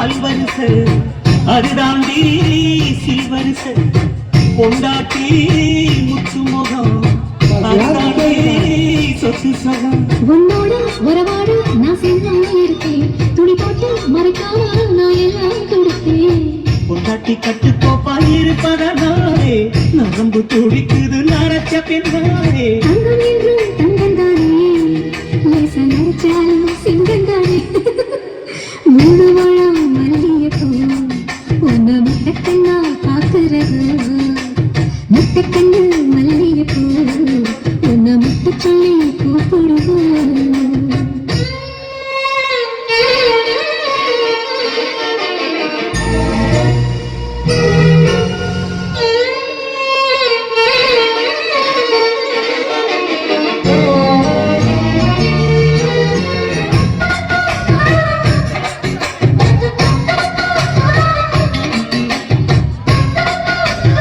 பல்வரிசை அதுதாண்டி சில்வரிசை கொண்டாட்டி முத்து முகம் அதுதாண்டி சொத்து சகம் உன்னோட உறவாடு நான் சேர்ந்து இருக்கேன் துணி போட்டு மறைக்காம நான் எல்லாம் கொடுத்தேன் கொண்டாட்டி கட்டுக்கோப்பா இருப்பதனாலே நரம்பு துடிக்குது நரச்ச பின்னாலே தங்கம் என்றும் தங்கம் தானே லேச நரைச்சால